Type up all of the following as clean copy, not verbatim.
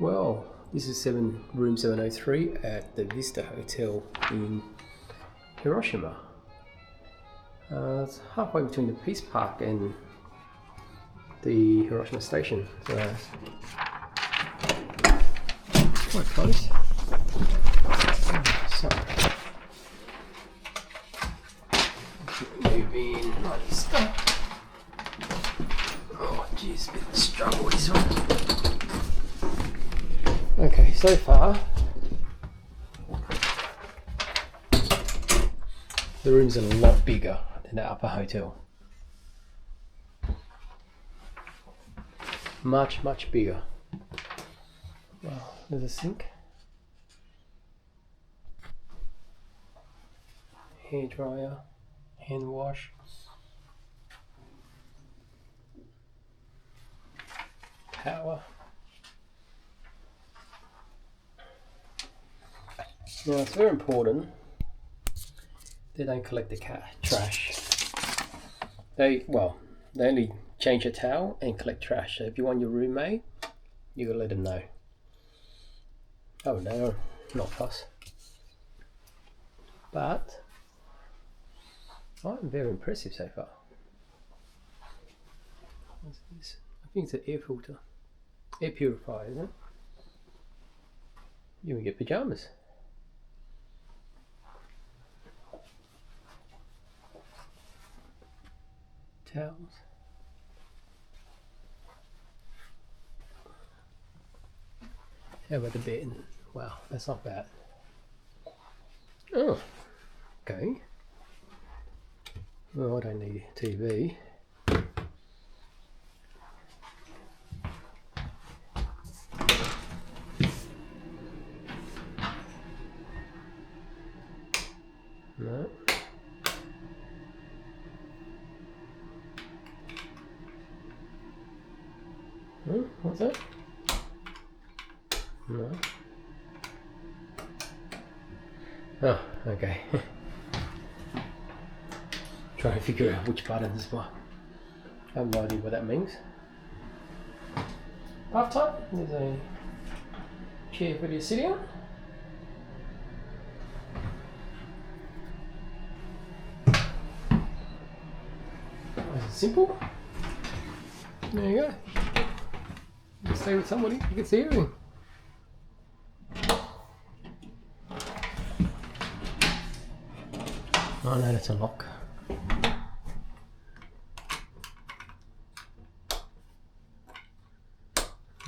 Well, this is room 703 at the Vista Hotel in Hiroshima. It's halfway between the Peace Park and the Hiroshima station. So quite close. So move in like stuff. Oh jeez, a bit of a struggle this one. Okay, so far the rooms are a lot bigger than the upper hotel. Much bigger. Wow, there's a sink, hair dryer, hand wash, power. Now it's very important they don't collect the trash. They only change a towel and collect trash. So if you want your roommate, you gotta let them know. Oh no, not fuss. But I'm very impressive so far. What's this? I think it's an air filter, air purifier, isn't it? You can get pajamas. Towels. How about the bed? Wow, that's not bad. Oh, okay. Well, I don't need a TV. No. What's that? No. Oh, okay. Trying to figure out which button is what. I have no idea what that means. Bathtub. There's a chair for you to sit on. Nice and simple. There you go. You can stay with somebody, you can see everything. Oh no, that's a lock.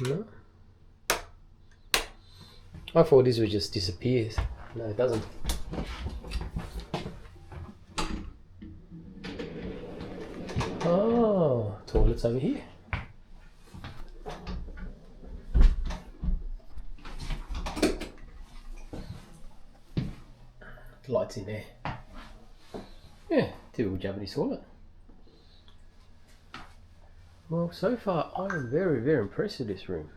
No. I thought this would just disappear. No, it doesn't. Oh, toilet's over here. The light's in there. Yeah, typical Japanese toilet. Well, so far I am very impressed with this room.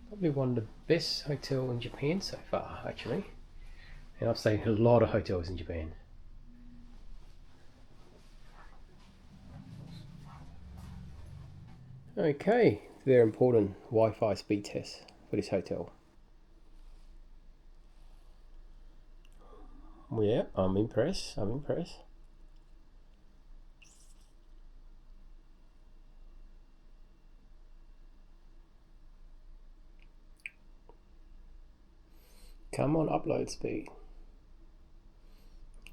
Probably one of the best hotels in Japan so far, actually. And I've stayed in a lot of hotels in Japan. Okay, very important Wi-Fi speed test for this hotel. Yeah, I'm impressed. Come on, upload speed.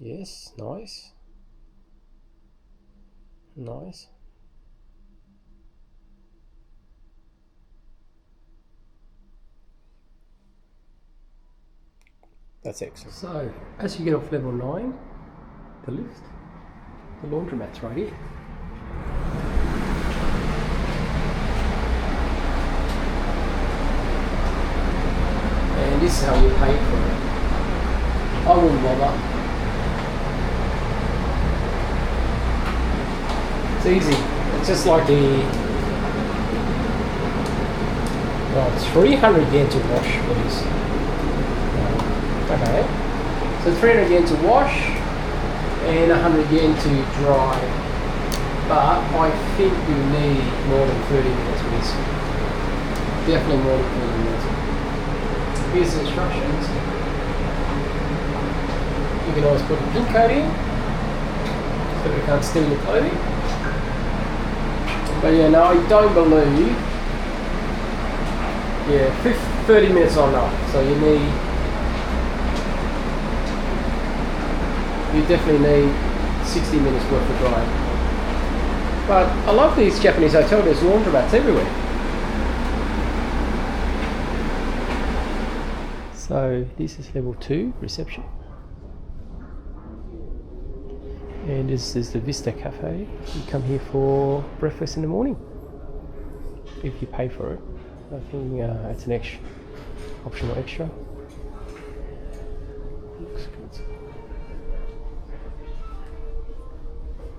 Yes, nice. That's excellent. So, as you get off level 9, the lift, the laundromat's right here. And this is how we pay for it. I wouldn't bother. It's easy. It's just like it's 300 yen to wash for this. Okay, so 300 yen to wash and 100 yen to dry. But I think you need more than 30 minutes with this. Definitely more than 30 minutes. Here's the instructions. You can always put a pin code in so we can't steal your clothing. But yeah, no, I don't believe. Yeah, 30 minutes or not. So you definitely need 60 minutes worth of drive. But I love these Japanese hotels. There's laundromats everywhere. So this is level 2 reception. And this is the Vista Cafe. You come here for breakfast in the morning if you pay for it. I think it's an extra, optional extra. Looks good.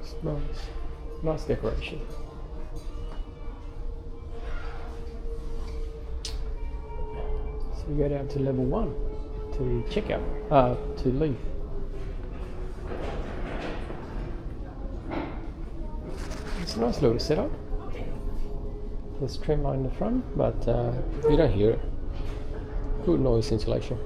It's nice. Nice decoration. So we go down to level 1 to check out, to leave. It's a nice little setup. There's streamline in the front, but you don't hear it. Good noise insulation.